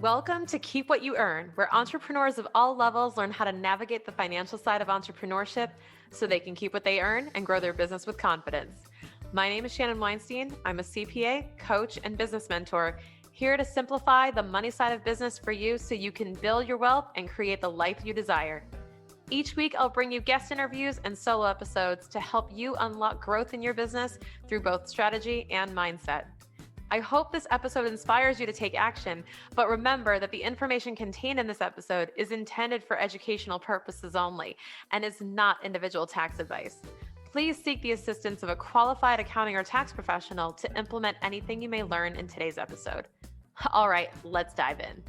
Welcome to Keep What You Earn, where entrepreneurs of all levels learn how to navigate the financial side of entrepreneurship so they can keep what they earn and grow their business with confidence. My name is Shannon Weinstein. I'm a CPA, coach, and business mentor here to simplify the money side of business for you so you can build your wealth and create the life you desire. Each week, I'll bring you guest interviews and solo episodes to help you unlock growth in your business through both strategy and mindset. I hope this episode inspires you to take action, but remember that the information contained in this episode is intended for educational purposes only and is not individual tax advice. Please seek the assistance of a qualified accounting or tax professional to implement anything you may learn in today's episode. All right, let's dive in.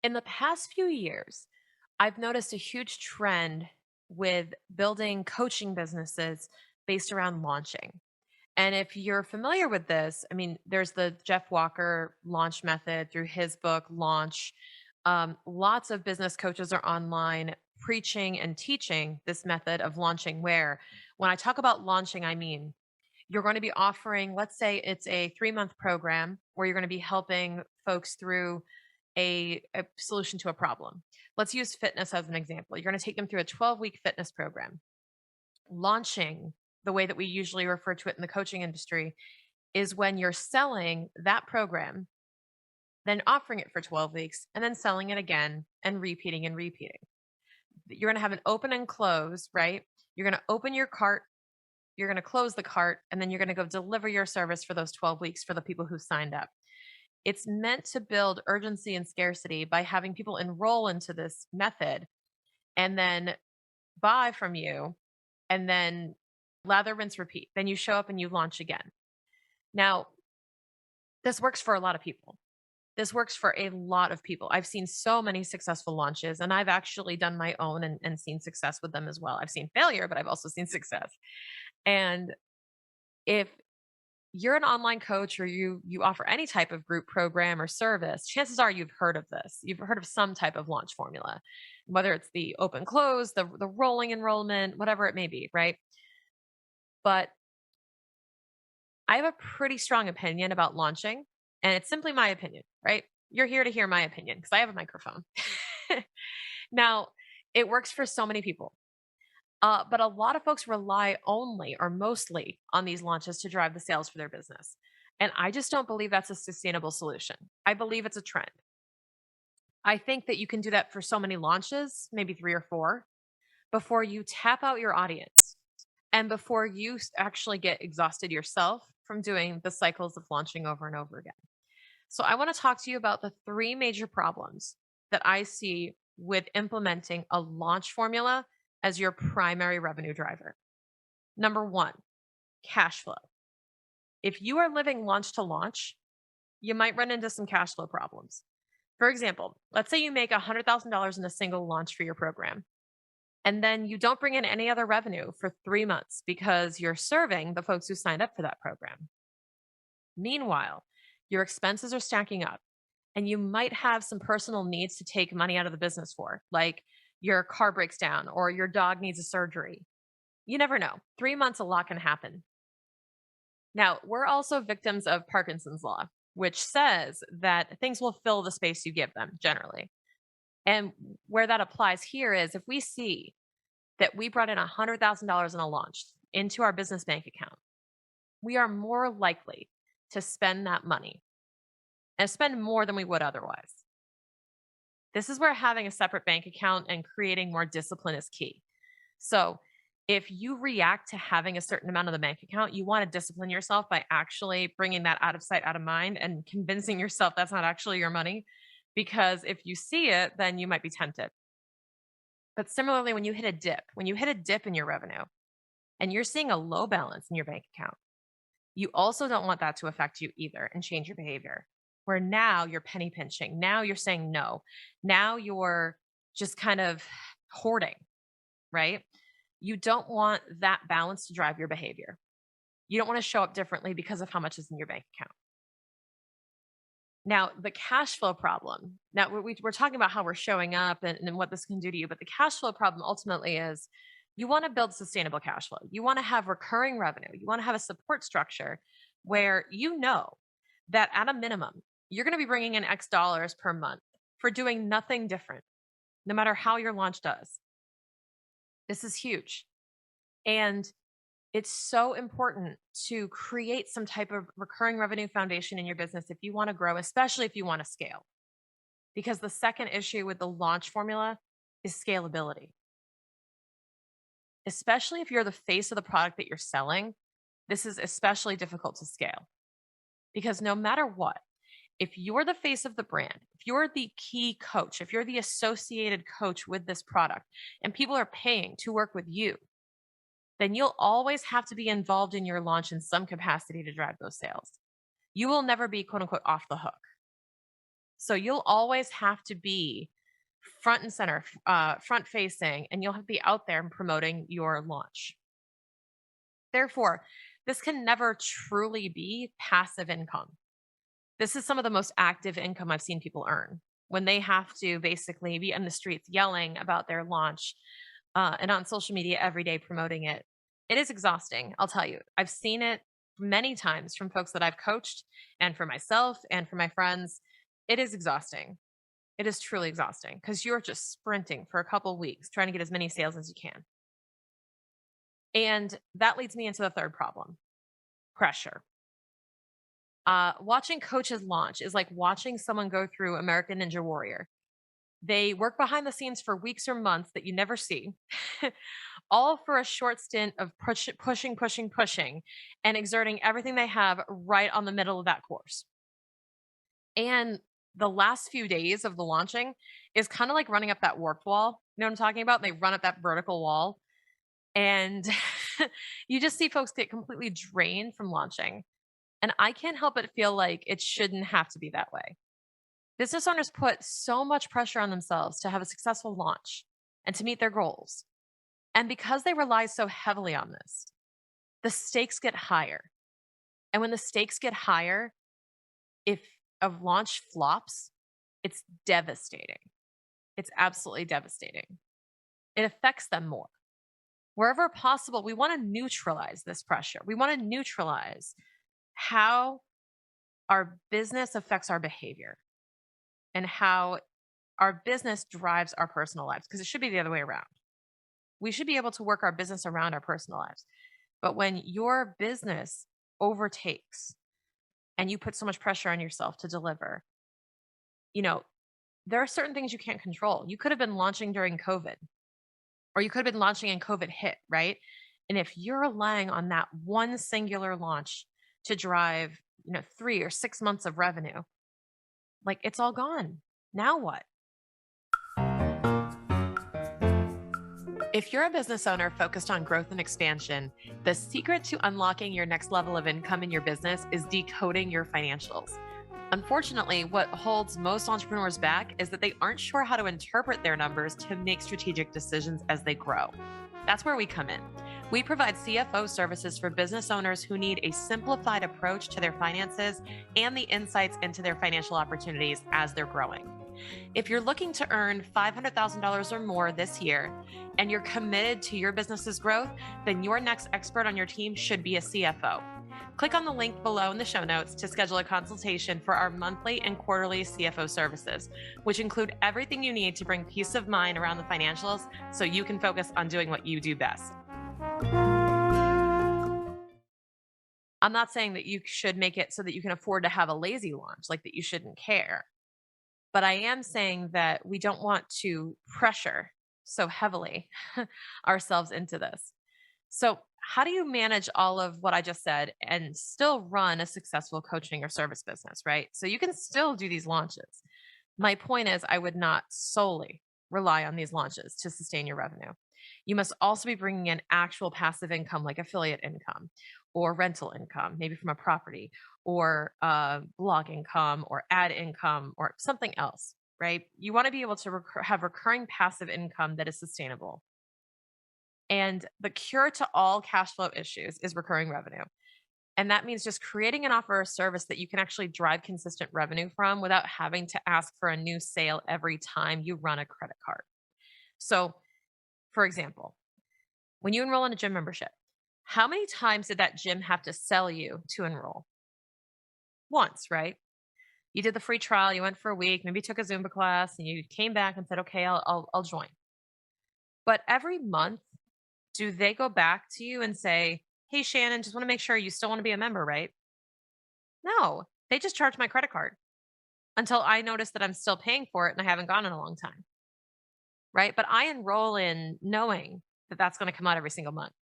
In the past few years, I've noticed a huge trend with building coaching businesses based around launching. And if you're familiar with this, I mean, there's the Jeff Walker launch method through his book, Launch. Lots of business coaches are online preaching and teaching this method of launching. Where when I talk about launching, I mean, you're going to be offering, let's say it's a 3 month program where you're going to be helping folks through a solution to a problem. Let's use fitness as an example. You're going to take them through a 12-week fitness program. Launching, the way that we usually refer to it in the coaching industry, is when you're selling that program, then offering it for 12 weeks, and then selling it again and repeating and repeating. You're going to have an open and close, right? You're going to open your cart, you're going to close the cart, and then you're going to go deliver your service for those 12 weeks for the people who signed up. It's meant to build urgency and scarcity by having people enroll into this method and then buy from you and then lather, rinse, repeat. Then you show up and you launch again. Now, this works for a lot of people. This works for a lot of people. I've seen so many successful launches, and I've actually done my own and seen success with them as well. I've seen failure, but I've also seen success. And if you're an online coach or you offer any type of group program or service, chances are you've heard of this. You've heard of some type of launch formula, whether it's the open close, the rolling enrollment, whatever it may be, right? But I have a pretty strong opinion about launching, and it's simply my opinion, right? You're here to hear my opinion because I have a microphone. Now, it works for so many people. But a lot of folks rely only or mostly on these launches to drive the sales for their business. And I just don't believe that's a sustainable solution. I believe it's a trend. I think that you can do that for so many launches, maybe three or four, before you tap out your audience and before you actually get exhausted yourself from doing the cycles of launching over and over again. So, I want to talk to you about the three major problems that I see with implementing a launch formula as your primary revenue driver. Number one, cash flow. If you are living launch to launch, you might run into some cash flow problems. For example, let's say you make $100,000 in a single launch for your program, and then you don't bring in any other revenue for 3 months because you're serving the folks who signed up for that program. Meanwhile, your expenses are stacking up, and you might have some personal needs to take money out of the business for, like your car breaks down or your dog needs a surgery. You never know. 3 months, a lot can happen. Now, we're also victims of Parkinson's law, which says that things will fill the space you give them generally. And where that applies here is if we see that we brought in $100,000 in a launch into our business bank account, we are more likely to spend that money and spend more than we would otherwise. This is where having a separate bank account and creating more discipline is key. So, if you react to having a certain amount of the bank account, you want to discipline yourself by actually bringing that out of sight, out of mind, and convincing yourself that's not actually your money. Because if you see it, then you might be tempted. But similarly, when you hit a dip in your revenue and you're seeing a low balance in your bank account, you also don't want that to affect you either and change your behavior. Where now you're penny pinching. Now you're saying no. Now you're just kind of hoarding, right? You don't want that balance to drive your behavior. You don't want to show up differently because of how much is in your bank account. Now, the cash flow problem. Now, we're talking about how we're showing up and what this can do to you, but the cash flow problem ultimately is you want to build sustainable cash flow. You want to have recurring revenue. You want to have a support structure where you know that at a minimum, you're going to be bringing in X dollars per month for doing nothing different, no matter how your launch does. This is huge. And it's so important to create some type of recurring revenue foundation in your business if you want to grow, especially if you want to scale. Because the second issue with the launch formula is scalability, especially if you're the face of the product that you're selling. This is especially difficult to scale because no matter what, if you're the face of the brand, if you're the key coach, if you're the associated coach with this product and people are paying to work with you, then you'll always have to be involved in your launch in some capacity to drive those sales. You will never be quote unquote off the hook. So you'll always have to be front and center, front facing, and you'll have to be out there and promoting your launch. Therefore, this can never truly be passive income. This is some of the most active income I've seen people earn when they have to basically be in the streets yelling about their launch and on social media every day promoting it. It is exhausting, I'll tell you. I've seen it many times from folks that I've coached and for myself and for my friends. It is exhausting. It is truly exhausting because you're just sprinting for a couple weeks trying to get as many sales as you can. And that leads me into the third problem: pressure. Watching coaches launch is like watching someone go through American Ninja Warrior. They work behind the scenes for weeks or months that you never see, all for a short stint of pushing, and exerting everything they have right on the middle of that course. And the last few days of the launching is kind of like running up that warped wall. You know what I'm talking about? They run up that vertical wall, and you just see folks get completely drained from launching. And I can't help but feel like it shouldn't have to be that way. Business owners put so much pressure on themselves to have a successful launch and to meet their goals. And because they rely so heavily on this, the stakes get higher. And when the stakes get higher, if a launch flops, it's devastating. It's absolutely devastating. It affects them more. Wherever possible, we want to neutralize this pressure. We want to neutralize how our business affects our behavior and how our business drives our personal lives, because it should be the other way around. We should be able to work our business around our personal lives. But when your business overtakes and you put so much pressure on yourself to deliver, you know, there are certain things you can't control. You could have been launching during COVID, or you could have been launching and COVID hit, right? And if you're relying on that one singular launch to drive, 3 or 6 months of revenue, like it's all gone. Now what? If you're a business owner focused on growth and expansion, the secret to unlocking your next level of income in your business is decoding your financials. Unfortunately, what holds most entrepreneurs back is that they aren't sure how to interpret their numbers to make strategic decisions as they grow. That's where we come in. We provide CFO services for business owners who need a simplified approach to their finances and the insights into their financial opportunities as they're growing. If you're looking to earn $500,000 or more this year and you're committed to your business's growth, then your next expert on your team should be a CFO. Click on the link below in the show notes to schedule a consultation for our monthly and quarterly CFO services, which include everything you need to bring peace of mind around the financials so you can focus on doing what you do best. I'm not saying that you should make it so that you can afford to have a lazy launch, like that you shouldn't care. But I am saying that we don't want to pressure so heavily ourselves into this. So, how do you manage all of what I just said and still run a successful coaching or service business, right? So, you can still do these launches. My point is, I would not solely rely on these launches to sustain your revenue. You must also be bringing in actual passive income like affiliate income or rental income, maybe from a property, or blog income or ad income or something else, right? You want to be able to have recurring passive income that is sustainable. And the cure to all cash flow issues is recurring revenue. And that means just creating an offer or service that you can actually drive consistent revenue from without having to ask for a new sale every time you run a credit card. So, for example, when you enroll in a gym membership, how many times did that gym have to sell you to enroll? Once, right? You did the free trial, you went for a week, maybe took a Zumba class, and you came back and said, okay, I'll join. But every month, do they go back to you and say, hey, Shannon, just want to make sure you still want to be a member, right? No, they just charge my credit card until I notice that I'm still paying for it and I haven't gone in a long time, right? But I enroll in knowing that that's going to come out every single month.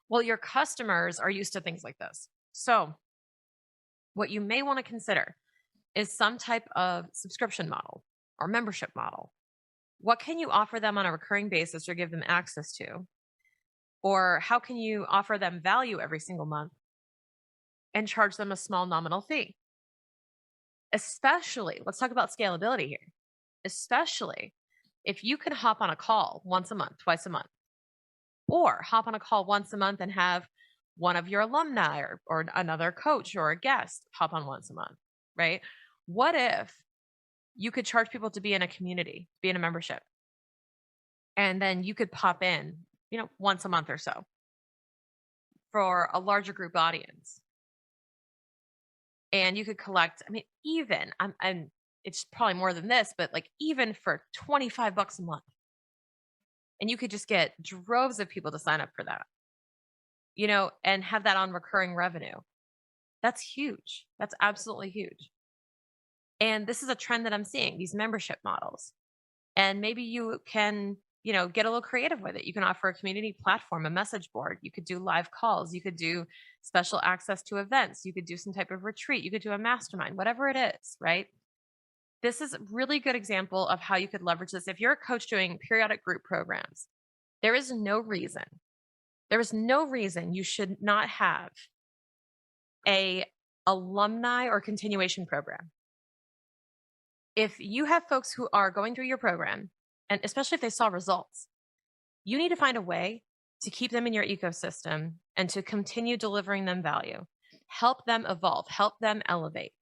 Well, your customers are used to things like this. So, what you may want to consider is some type of subscription model or membership model. What can you offer them on a recurring basis or give them access to? Or how can you offer them value every single month and charge them a small nominal fee? Especially, let's talk about scalability here. Especially if you can hop on a call once a month, twice a month, or hop on a call once a month and have one of your alumni or another coach or a guest hop on once a month, right? What if you could charge people to be in a community, be in a membership, and then you could pop in, once a month or so for a larger group audience? And you could collect, I mean, even, I'm it's probably more than this, but like even for $25 a month, and you could just get droves of people to sign up for that, and have that on recurring revenue. That's huge. That's absolutely huge. And this is a trend that I'm seeing, these membership models. And maybe you can, get a little creative with it. You can offer a community platform, a message board. You could do live calls. You could do special access to events. You could do some type of retreat. You could do a mastermind, whatever it is, right? This is a really good example of how you could leverage this. If you're a coach doing periodic group programs, there is no reason, you should not have a alumni or continuation program. If you have folks who are going through your program, and especially if they saw results, you need to find a way to keep them in your ecosystem and to continue delivering them value. Help them evolve, help them elevate.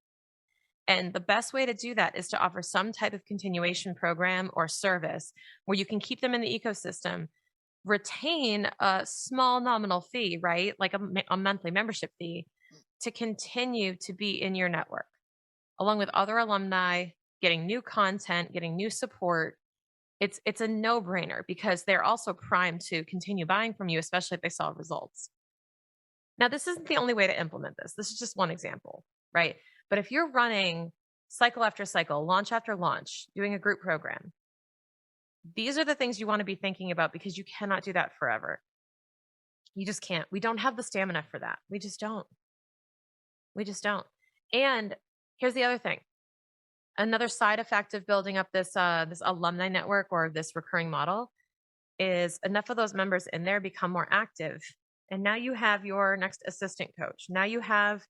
And the best way to do that is to offer some type of continuation program or service where you can keep them in the ecosystem, retain a small nominal fee, right? Like a monthly membership fee to continue to be in your network, along with other alumni, getting new content, getting new support. It's a no-brainer because they're also primed to continue buying from you, especially if they saw results. Now, this isn't the only way to implement this. This is just one example, right? But if you're running cycle after cycle, launch after launch, doing a group program, these are the things you want to be thinking about because you cannot do that forever. You just can't. We don't have the stamina for that. We just don't. We just don't. And here's the other thing. Another side effect of building up this alumni network or this recurring model is enough of those members in there become more active. And now you have your next assistant coach. Now you have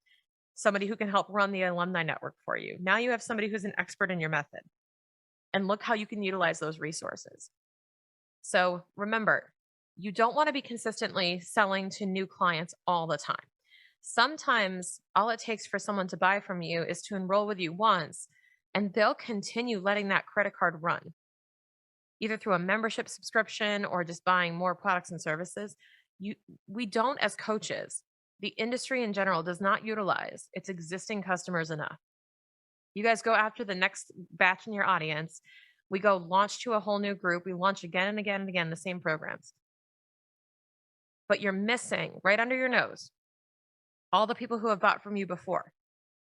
somebody who can help run the alumni network for you. Now you have somebody who's an expert in your method. And look how you can utilize those resources. So remember, you don't want to be consistently selling to new clients all the time. Sometimes all it takes for someone to buy from you is to enroll with you once, and they'll continue letting that credit card run, either through a membership subscription or just buying more products and services. We don't, as coaches, the industry in general does not utilize its existing customers enough. You guys go after the next batch in your audience. We go launch to a whole new group. We launch again and again and again the same programs. But you're missing right under your nose all the people who have bought from you before.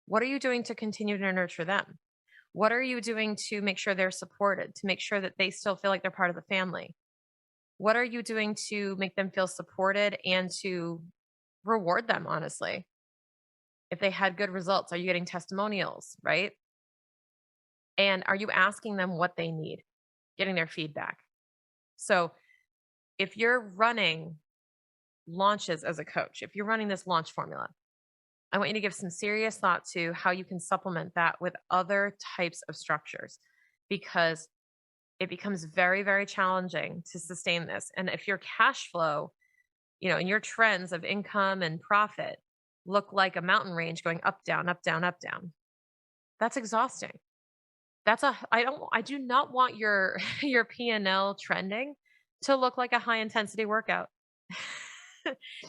What are you doing to continue to nurture them? What are you doing to make sure they're supported, to make sure that they still feel like they're part of the family? What are you doing to make them feel supported and to reward them, honestly? If they had good results, are you getting testimonials, right? And are you asking them what they need, getting their feedback? So if you're running launches as a coach, if you're running this launch formula, I want you to give some serious thought to how you can supplement that with other types of structures because it becomes very, very challenging to sustain this. And if your cash flow, and your trends of income and profit look like a mountain range going up, down, up, down, up, down. That's exhausting. I do not want your your P&L trending to look like a high intensity workout.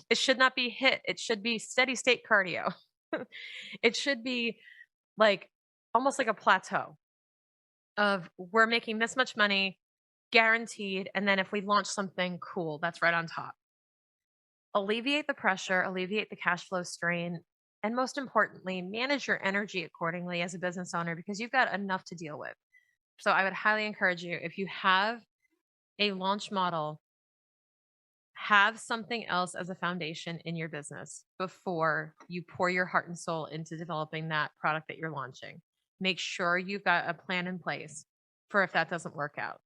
It should not be hit. It should be steady state cardio. It should be like almost like a plateau of we're making this much money guaranteed, and then if we launch something cool, that's right on top. Alleviate the pressure, alleviate the cash flow strain, and most importantly, manage your energy accordingly as a business owner because you've got enough to deal with. So I would highly encourage you, if you have a launch model, have something else as a foundation in your business before you pour your heart and soul into developing that product that you're launching. Make sure you've got a plan in place for if that doesn't work out,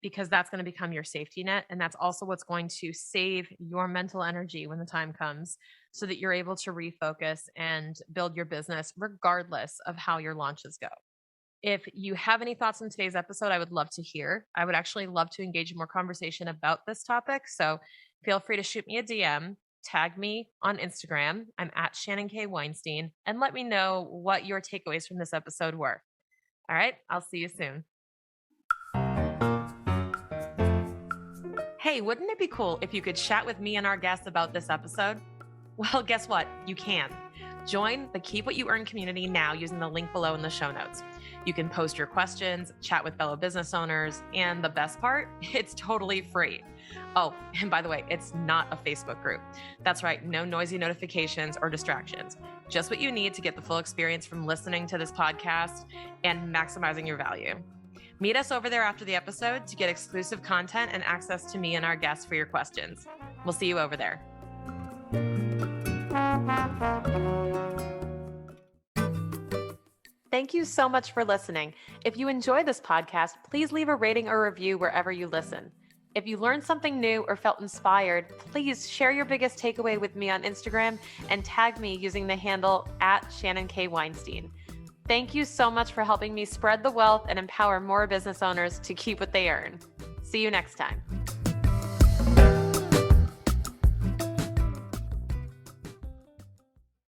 because that's going to become your safety net. And that's also what's going to save your mental energy when the time comes so that you're able to refocus and build your business regardless of how your launches go. If you have any thoughts on today's episode, I would love to hear. I would actually love to engage in more conversation about this topic. So feel free to shoot me a DM, tag me on Instagram. I'm at Shannon K. Weinstein, and let me know what your takeaways from this episode were. All right, I'll see you soon. Hey, wouldn't it be cool if you could chat with me and our guests about this episode? Well, guess what? You can. Join the Keep What You Earn community now using the link below in the show notes. You can post your questions, chat with fellow business owners, and the best part, it's totally free. Oh, and by the way, it's not a Facebook group. That's right, no noisy notifications or distractions. Just what you need to get the full experience from listening to this podcast and maximizing your value. Meet us over there after the episode to get exclusive content and access to me and our guests for your questions. We'll see you over there. Thank you so much for listening. If you enjoy this podcast, please leave a rating or review wherever you listen. If you learned something new or felt inspired, please share your biggest takeaway with me on Instagram and tag me using the handle at Shannon K. Weinstein. Thank you so much for helping me spread the wealth and empower more business owners to keep what they earn. See you next time.